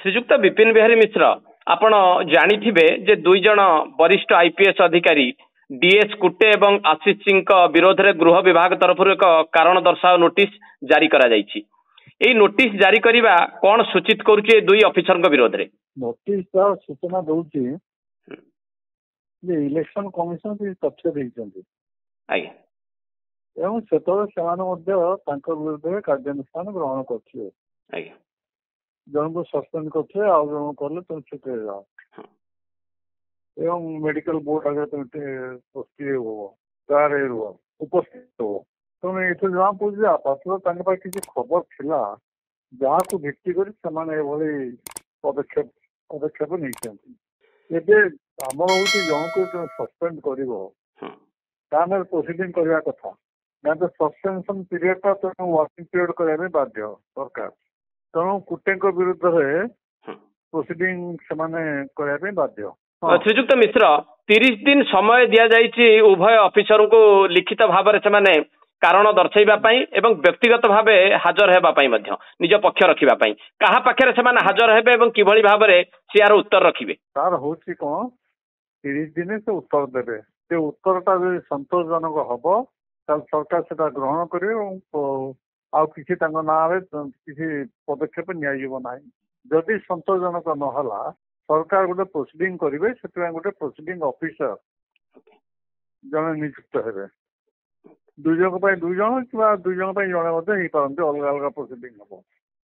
श्रीजुक्त विपिन बिहारी मिश्र आपण जानिथिबे जे दुई जन वरिष्ठ आईपीएस अधिकारी डीएस कुटे एवं आशीष सिंह विरोध में गृह विभाग तरफ एक कारण दर्शाओ नोटिस जारी करा जायछि। एई नोटिस जारी करिबा कोन सूचित करूछि दुई ऑफिसर विरोध रे? नोटिस सूचना दउछि जे इलेक्शन कमिशन की तथ्य दैछन्ति आज्ञा एवं सेतरे सेमाने मध्य तांकर विरुद्ध कार्यानुष्ठान ग्रहण करथिले। आज्ञा जन को सस्पेंड करथिले आ जन करले तुम छुटे जाओ एवं मेडिकल बोर्ड आगे तुम उपस्थित हो तारे हो उपस्थित हो तुम एठो जमा पड़े आपातत तांके पास किसी खबर थिला जहाँ को भित्ति करी सेमाने एभली पदक्षेप नहीं एबे आमर होची जन को सस्पेंड करिवो तामे प्रोसीडिंग करबा कथा ना तो सस्पेंशन पीरियड ता तो वर्किंग पीरियड करबा बाध्य सरकार तेणु कुटे विरुद्ध में प्रोसीडिंग से बाध्य। श्रीजुक्त मिश्र 30 दिन समय दि जाइए उभय ऑफिसर को लिखित भाव में कारण दर्शाइबा पई एवं व्यक्तिगत भावे हाजर हेबा पई मध्य निज पक्ष रखिबा पई कहा पाखरे से हाजर हेबे एवं किभली भाव में सियार उत्तर रखिबे? तार होची कोन 30 दिन से उत्तर देबे से उत्तरटा जो संतोषजनक हबो तब सरकार सेटा ग्रहण करिवे आ किसी नारे किसी पदक्षेप नि जदि संतोषजनक नहला सरकार गोटे प्रोसीडिंग करेंगे से गोटे प्रोसीडिंग ऑफिसर जन नियुक्त हेबे दुई जन कि दुई जन जड़े पारती अलग अलग प्रोसीडिंग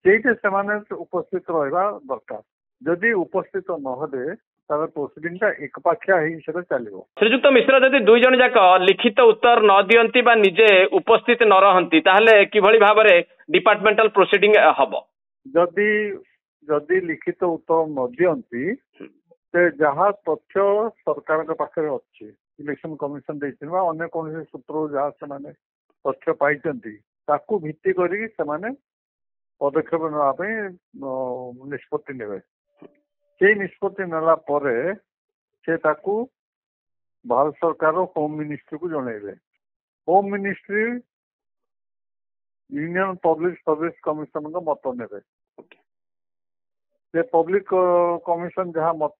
हम से उपस्थित रहा दरकार जदि उपस्थित नहे प्रोसीडिंग एकपाखिया चलो। श्रीजुक्त मिश्र जदि दुई जन जाक लिखित उत्तर न दियंती बा निजे उपस्थित न रहंती ताहले किभली भाव में डिपार्टमेंटल प्रोसीडिंग हबो? जदि जदि लिखित उत्तर न दियंती से जहाँ तथ्य सरकार के पाखे अच्छी इलेक्शन कमिशन अन्य कौन सूत्र जहाँ से तथ्य पाई भित्ति करी पदक्षेप नापी निष्पत्ति ने से निष्पत्ति नेला परे से ताकू भारत सरकार होम मिनिस्ट्री को जनइबे home ministry union public service commission का मत नेबे से पब्लिक कमिशन जहाँ मत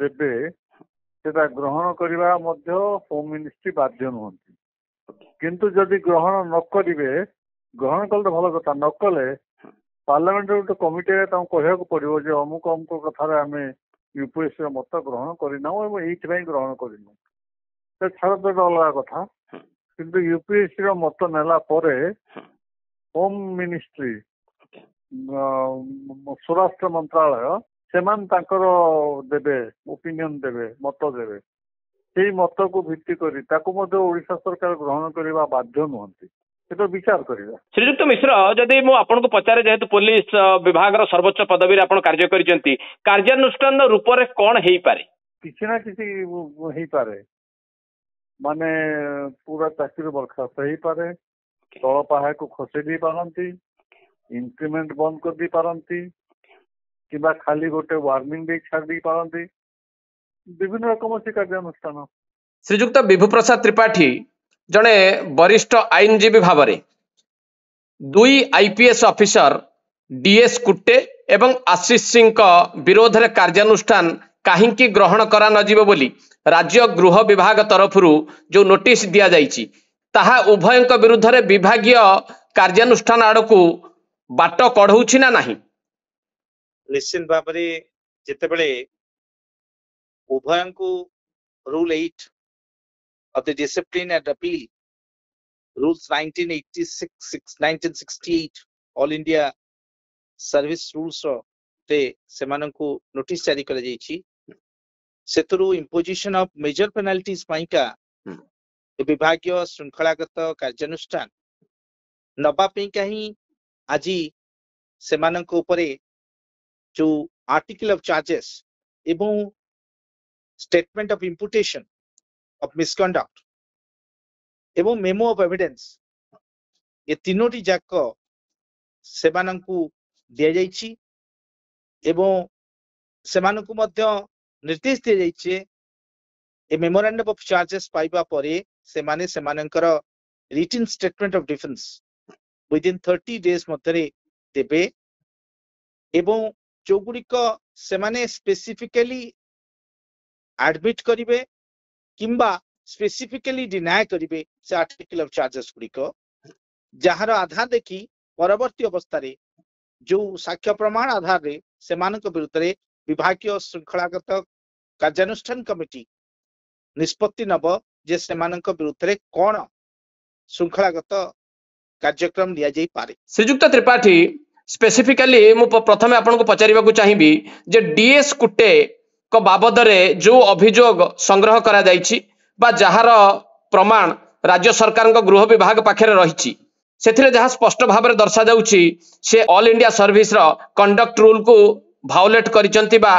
देबे सेटा ग्रहण करबा मध्य होम मिनिस्ट्री बाध्य नुहंती किंतु जदि ग्रहण न करिवे ग्रहण कले भल कथा न कले पार्लियामेंट गोटे कमिटी कहया पड़ो जे अमुक अमुक कथार आम यूपीएस मत ग्रहण करना ये ग्रहण कर छाड़ तो अलग कथा किंतु यूपीएस मत नेला परे होम मिनिस्ट्री स्वराष्ट्र मंत्रालय सेमान तांकर देबे ओपिनियन देबे मत देबे से मत को भित्ति करी ताकू मध्य ओडिशा सरकार ग्रहण करबा बाध्य नुहंती तो विचार करिबा। श्रीजुक्त मिश्र जदि मु आपन को पचारे जेहेतु पुलिस विभाग रो सर्वोच्च पदवी रे आपन कार्य करिसेंती कार्यानुष्ठान रूप रे कोन हेई पारे? किसी ना किसी हेई पारे माने पूरा चाकरी बर्खास्त हेई पारे तल पाहा को खसे दी पारंती इंक्रीमेंट बंद कर दी पारंती किबा खाली गोटे वार्निंग दे छाड़ दी पारंती विभिन्न रकम से कार्यानुष्ठान। श्रीजुक्त विभु प्रसाद त्रिपाठी जड़े वरिष्ठ आईनजीवी भाव में दुई आईपीएस ऑफिसर डीएस कुटे एवं आशीष सिंह विरोध में कार्यानुष्ठान कहीं ग्रहण करा नजिबो बोली राज्य गृह विभाग तरफ जो नोटिस दिया जाइछि ताहा उभय विरुद्ध में विभागीय कार्यानुष्ठान आड़ को बाट कढ़ौछि ना नहीं? निश्चित भाव में जितेबले उभय को rule 8 of the Discipline and Appeal Rules 1968 All India Service Rules रे सेमान को नोटिस जारी कर सेतु इम्पोजिशन ऑफ मेजर पेनाल्टीज पाइका विभागीय श्रृंखलागत कार्यानुष्ठान नबा पाइका ही आज सेमान को ऊपर जो आर्टिकल ऑफ चार्जेस एवं स्टेटमेंट ऑफ इम्पुटेशन of misconduct एवं मेमो ऑफ एविडेंस ये तीनोटी जाक सेमानंकु दिया जाइछि एवं सेमानंकु मध्य निर्देश दिया जाइछि ए मेमोरेंडम ऑफ चार्जेस पाइबा परे सेमाने सेमानंकर written statement of defence within 30 days मध्य देबे एवं जो गुड़िक से स्पेसिफिकली एडमिट करिवे किंबा स्पेसिफिकली डिनाय करिवे से आर्टिकल ऑफ चार्जेस गुड़िक जार आधार देखी परवर्ती अवस्था रे जो साक्ष्य प्रमाण आधार रे सेमानक विरुद्ध रे विभागीय श्रृंखलागत कार्यानुष्ठान कमिटी निष्पत्ति नब जे सेमानक विरुद्ध रे कोन श्रृंखलागत कार्यक्रम लिया जाई पारे। श्रीजुक्त त्रिपाठी स्पेसिफिकली मु प्रथमे आपन को पचारिबा को चाहिबी जे डीएस कुटे को बाबद रे जो अभियोग संग्रह करा जाईछि बा जहार प्रमाण राज्य सरकार गृह विभाग पाखरे रहिछि सेथिरे जहा स्पष्ट भाव में दर्शा जाउछि से ऑल इंडिया सर्विस रो कंडक्ट रूल को भायोलेट करिसंती बा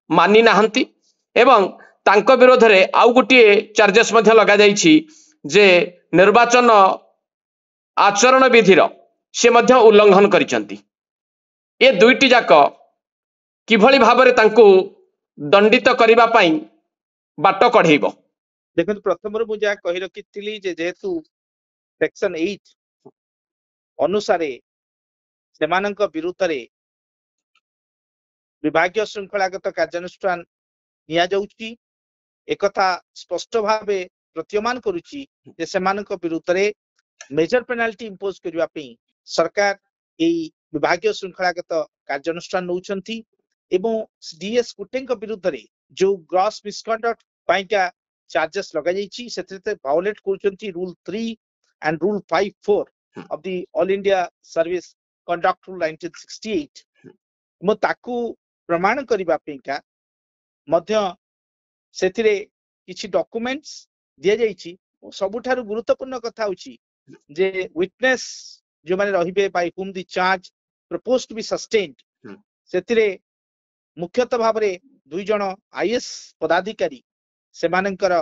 मानि नाहंती एवं तांको विरोध रे आउ गुटिए चार्जेस मध्य लगा जाईछि जे निर्वाचन आचरण विधि से मध्य उल्लंघन करिसंती। ए दुईटी जाक किभली भाव में तांको दंडित करिबा पई बाट कढेइबो। देखो प्रथम रो मुझे कहि रखिथिली जे जेतु सेक्शन 8 अनुसारे सेमानक विरुद्ध रे विभागीय श्रृंखलागत कार्यानुष्ठान निया जाउची एकथा स्पष्ट भावे प्रतीयमान करुची जे सेमानक विरुद्ध रे मेजर पेनाल्टी इंपोज करिवा पई सरकार एई विभागीय श्रृंखलागत कार्यानुष्ठान नउचंती एवं डीएस कुटेंक विरुद्ध रे जो ग्रॉस मिसकंडक्ट पाइका चार्जेस लगा जाईची सेते वायोलेट करचंती rule 3 and rule 5.4 of the All India Service Conduct Rule 1968 मो ताकू प्रमाण करिबा पेका मध्य सेथिरे किछि डॉक्यूमेंट्स दिया जाईची सबुठारु गुरुत्वपूर्ण कथा होची जे विटनेस जो माने रहिबे by whom the charge proposed to be sustained सेथिरे मुख्यतः भाबरे दुई जण आईएएस पदाधिकारी सेमानंकर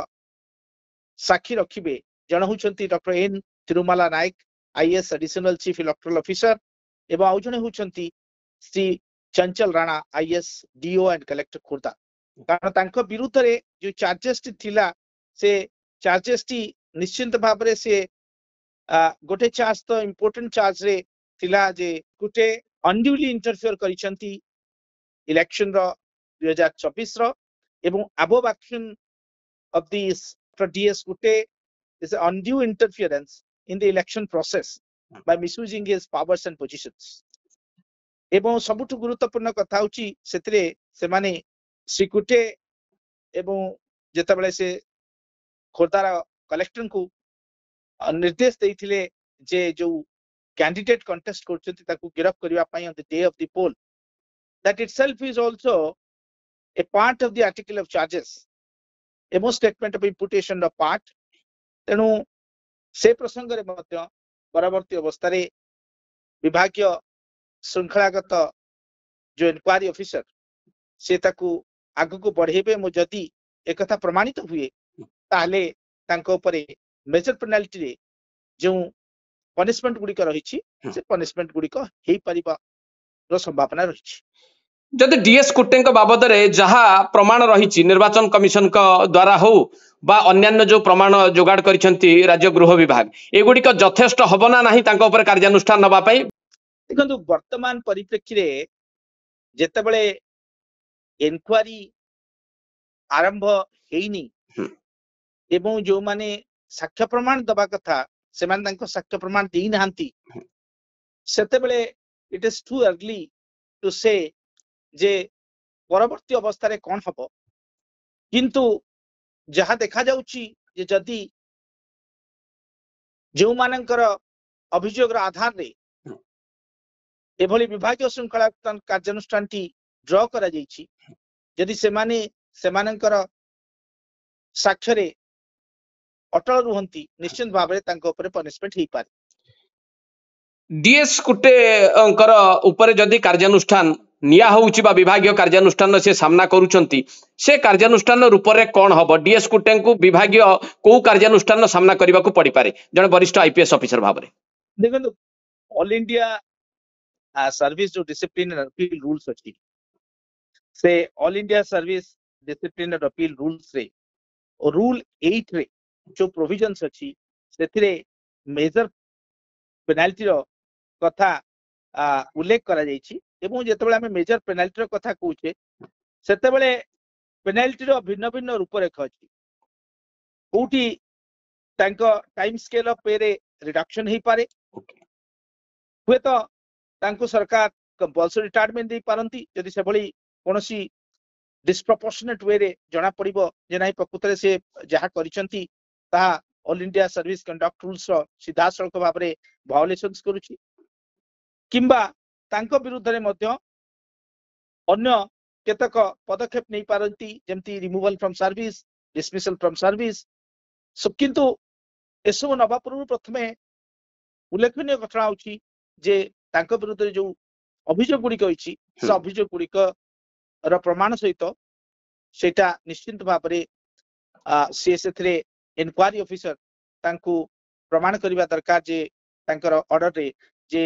साक्षी रखिबे जण होचंती doctor N Tirumala Naik IAS additional chief electoral officer एवं आउ जणे होचंती Shri Chanchal Rana IAS DO and collector Khordha कारण तांको विरुद्ध रे जो चार्जेस टी थिला से चार्जेस टी निश्चित भाव रे से गोटे चार्ज तो इंपोर्टेंट चार्ज रे थिला जे गुटे अनड्यूली इंटरफेयर करिसंती इलेक्शन रो 2024 रो एवं above action of this for DS गुटे is undue interference in the election process by misusing his powers and positions एवं सबुठु गुरुत्वपूर्ण कथा होची सेतरे से माने सिकुटे एवं जेतबेले से खोरदार कलेक्टर को निर्देश देइथिले जे जो कैंडिडेट कंटेस्ट करचंती ताकू गिरफ्त करिवा पई on the day of the poll that itself is also a part of the article of charges एवं statement of imputation of part तेनु से प्रसंग रे मध्य परवर्ती अवस्था रे विभागीय श्रृंखलागत जो इंक्वायरी ऑफिसर से ताकू आगु को बढ़ेबे मो जदी एकथा प्रमाणित हुए ताले तांको उपरे मेजर पेनाल्टी रे जो पनिशमेंट गुडी का रहिछि से पनिशमेंट गुडी का हेई परिबा रो संभावना रहिछि। जदि डीएस कुटेंक बाबद रे जहा प्रमाण रहिछि निर्वाचन कमिशन का द्वारा हो बा अन्यान्य जो प्रमाण जोगाड़ करिसंती राज्य गृह विभाग एगुडी का यथेष्ट हबना नाही तांको ऊपर कार्यानुष्ठान नबा पई। देखंतु वर्तमान परिप्रेक्षी रे जेतेबेले इन्क्वायरी आरंभ हेइनी एवं जो माने साक्ष्य प्रमाण दबा कथा से माने तांको साक्ष्य प्रमाण देई नाहंती सेतेबेले it is too early to say जे परवर्ती अवस्था रे कोन हबो किंतु जहा देखा जाउची जे जदी जो मानकर अभियोग आधार रे एभली विभागीय श्रृंखला कार्यानुष्ठान टी ड्र करा जाईची जदि सेमानकर साक्ष्य रे अटल रुहंती निश्चित भाव में तांको ऊपर पनिशमेंट हेई पारे। डीएस कुटे अंकर ऊपर जदि कार्यानुष्ठान निया होउची बा विभागीय कार्यानुष्ठान से सामना करूचंती से कार्यानुष्ठान रूप रे कोन हबो डीएस कुटे को विभागीय को कार्यानुष्ठान सामना करबा को पड़ी पारे जने वरिष्ठ आईपीएस ऑफिसर भाव रे। देखो ऑल इंडिया सर्विस जो डिसिप्लिन एंड अपील रूल्स अछि से all India service discipline and appeal rules रे और रूल 8 रे जो प्रोविजंस अछि सेथिरे मेजर पेनाल्टी रो कथा उल्लेख करा जाईची एवं जेतेबेले आमे मेजर पेनाल्टी रो कथा कहूचे सेतेबेले पेनाल्टी रो भिन्न भिन्न रूपरेख अछि कोठी तांको टाइम स्केल ऑफ पे रे रिडक्शन ही पारे हुए तो तांको सरकार कंपल्सरी रिटायरमेंट दे पारंती यदि से भली कोनोसी डिस्प्रोपोर्शनेट वे रे जना पड़िबो जे नाही प्रकृतरे से जहा करिसंती ता all India service conduct rules रो सीधा सड़क भाबरे वायोलेशंस करूची किंबा तांको विरुद्ध रे मध्य अन्य केतक पदक्षेप नहीं पारंती जेमती removal from service dismissal from service so किंतु एसबु नवा पूर्व प्रथमे उल्लेखनीय घटना होची जे तांको विरुद्ध जो अभियोग गुड़िक होची से अभियोग गुड़िक र प्रमाण सहित सेटा निश्चित भाव में सीएसए इनक्वारी ऑफिसर तांको प्रमाण करबा दरकार जे तांकर ऑर्डर रे जे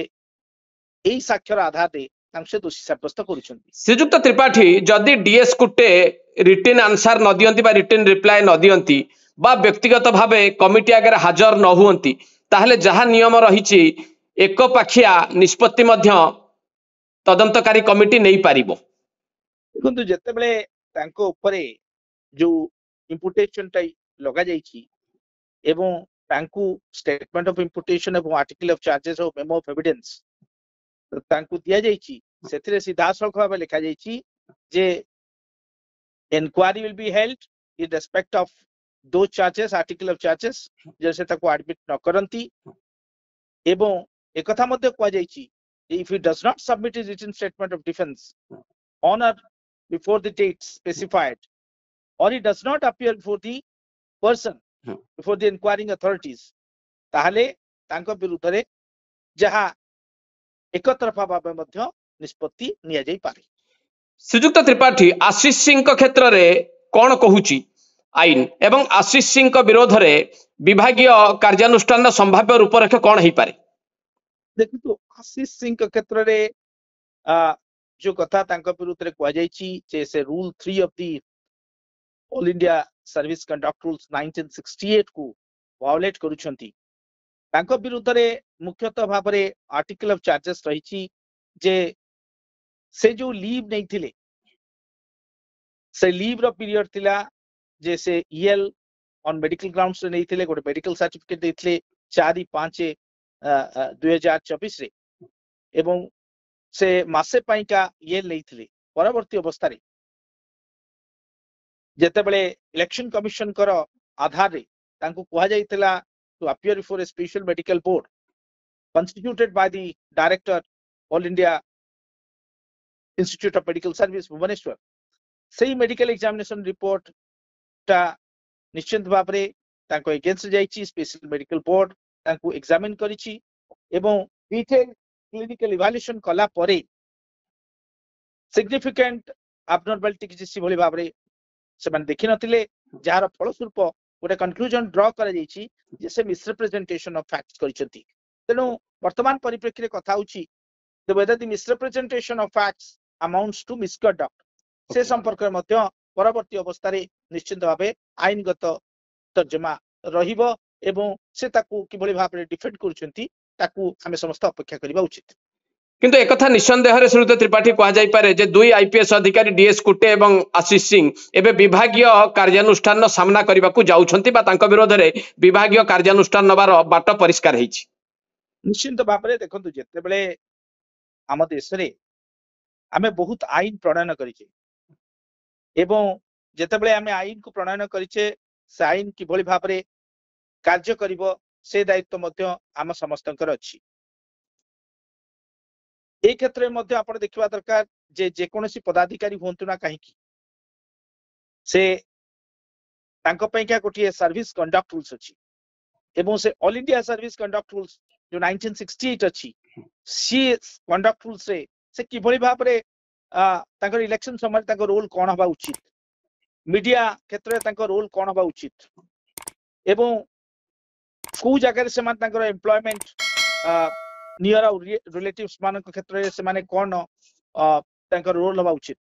एई साक्षर आधार रे तांसे दोषी साब्यस्त करूछन्ती। श्रीजुक्त त्रिपाठी जदि डीएस कुटे रिटन आंसर न दियंती बा रिटन रिप्लाई न दियंती बा व्यक्तिगत भावे कमिटी आगे हाजर न हुअंती ताहले जहा नियम रहिछि एक पाखिया निष्पत्ति मध्य तदंतकारी कमिटी नहीं पारिबो। देखंतु जेतेबेले तांको ऊपरे जो इंपुटेशन टाइ लगा जाइछि एवं तांको स्टेटमेंट ऑफ इंपुटेशन एवं article of charges of memo of evidence तांको दिया जाइछि सेथिरे सीधा सळख भाबे लिखा जाइछि जे inquiry will be held in respect of those charges article of charges जैसे ताको एडमिट न करंती एवं एकथा मध्ये कोआ जाइछि if he does not submit his written statement of defense on or before the date specified or he does not appear before the person before the inquiring authorities ताहले तांको विरुद्ध रे जहा एक तरफा भाव मध्य निष्पत्ति निया जाई पारे। श्रीजुक्त त्रिपाठी आशीष सिंह क्षेत्र में कौन कहूची आईन एवं आशीष सिंह विरोध रे विभागीय कार्यानुष्ठान संभाव्य रूपरेख कौन हो पारे? देखो आशीष सिंह क्षेत्र रे जो कथा तांको विरुद्ध रे कोआ जाइछि जे से rule 3 of the all India service conduct rules 1968 को वायोलेट करूछंती तांको विरुद्ध रे मुख्यतः भाव रे आर्टिकल ऑफ चार्जेस रहिछि जे से जो लीव नहीं थिले से लीव रो पीरियड थिला जे से ईएल ऑन मेडिकल ग्राउंड्स रे नहीं थिले गोटे मेडिकल सर्टिफिकेट देथिले 4/5/2024 रे एवं से मासे पाई का ये नहीं थिले परवर्ती अवस्था रे जेते बेले इलेक्शन कमिशन कर आधार रे तांको कोहा जाइतला to appear before a special medical board constituted by the director all India Institute of Medical Service Bhubaneswar सही मेडिकल एग्जामिनेशन रिपोर्ट ता निश्चित भाव रे तांको अगेंस्ट जाइछि स्पेशल मेडिकल बोर्ड तांको एग्जामिन करिछि एवं डिटेल क्लिनिकल इवैल्यूएशन कला परे सिग्निफिकेंट एब्नॉर्मलिटी किछि भली भाव रे से देखि नथिले जार फलस्वरूप गोटे कंक्लूजन ड्रॉ करा जाइछि जे से मिसरिप्रेजेंटेशन ऑफ फैक्ट्स करिसंती तेनु वर्तमान परिप्रेक्षी रे कथा होछि the whether the misrepresentation of facts amounts to misconduct से संपर्क में मध्य परवर्ती अवस्था रे निश्चित भावे आईनगत तर्जमा रहिबो एवं से ताकू किभली भाव रे डिफेंड करूछंती ताकू हमें समस्त अपेक्षा करबा उचित। किंतु एक कथा निसंदेह रे श्रीयुत त्रिपाठी कहा जाय पारे जे दुई आईपीएस अधिकारी डीएस कुटे एवं आशीष सिंह एबे विभागीय कार्यानुष्ठान सामना करबा को जाउछंती बा तांको विरोध रे विभागीय कार्यानुष्ठान नबार बाट परिष्कार हेछि। निश्चित भाव रे देखंतु जेते बेले हम देश रे आमे बहुत आईन प्रणयन करिचे एवं जेते बेले आमे आईन को प्रणयन करिचे से आईन किभली भाव रे कार्य करिवो से दायित्व मध्य आम समस्तंकर अछि। ए क्षेत्र में आपण देखिबा दरकार जे जेकोसी पदाधिकारी होंतु ना कहीं से तांको पई क्या गोटिए सर्विस कंडक्ट रूल्स अछि एवं से all India service conduct rules जो 1968 अछि सी कंडक्ट रूल्स रे से किभली भाव रे तांकर इलेक्शन समय तांको रोल कोन हबा उचित मीडिया क्षेत्र में तांको रोल कोन हबा उचित एवं को जगह रे समान तांकर एम्प्लॉयमेंट नियर रिलेटिव्स मान क्षेत्र में से माने कोन तांकर रोल हबा उचित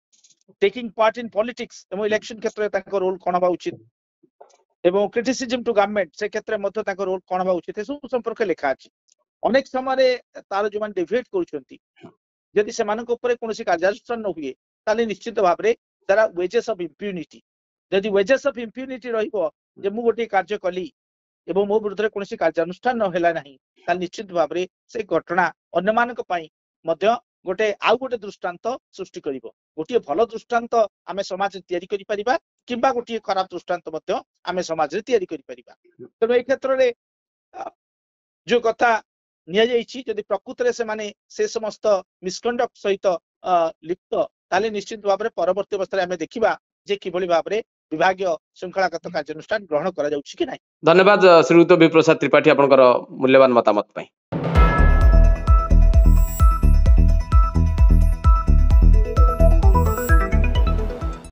टेकिंग पार्ट इन पॉलिटिक्स एवं इलेक्शन क्षेत्र में तांकर रोल कोन हबा उचित एवं क्रिटिसिज्म टू गवर्नमेंट से क्षेत्र में मध्य तांकर रोल कोन हबा उचित सब संपर्क लिखा अछि। अनेक समय रे तार जो मान डेविएट करूछंती जदि सेमानक ऊपर कोनोसी कार्यानुष्ठान न हुए ताले निश्चित भाबरे तारा वेजेस ऑफ इम्प्यूनिटी जदि वेजेस ऑफ इम्प्यूनिटी रहिबो जे मु गोटे कार्य कली एवं मो विरुद्ध कोनोसी कार्यानुष्ठान न होला नाही ताले निश्चित भाबरे से घटना अन्यमानक पई मध्य गोटे आउ गोटे दृष्टांत सृष्टि करिवो गोटे भल दृष्टांत आमे समाज तयारी करि परिबा किंबा गोटे खराब दृष्टांत मध्य आमे समाज रे तयारी करि परिबा तेणु ए क्षेत्र रे जो कथा निया जाइछि जदि प्रकृत रे से माने से समस्त मिसकंडक्ट सहित लिप्त ताले निश्चित भाबरे परवर्ती अवस्था रे आमे देखिबा जे किभली भाबरे विभागीय श्रृंखलागत कार्यानुष्ठान ग्रहण करा जाउछि कि नाही। धन्यवाद श्रीयुक्त विभु प्रसाद त्रिपाठी आपनकर मूल्यवान मतामत पई।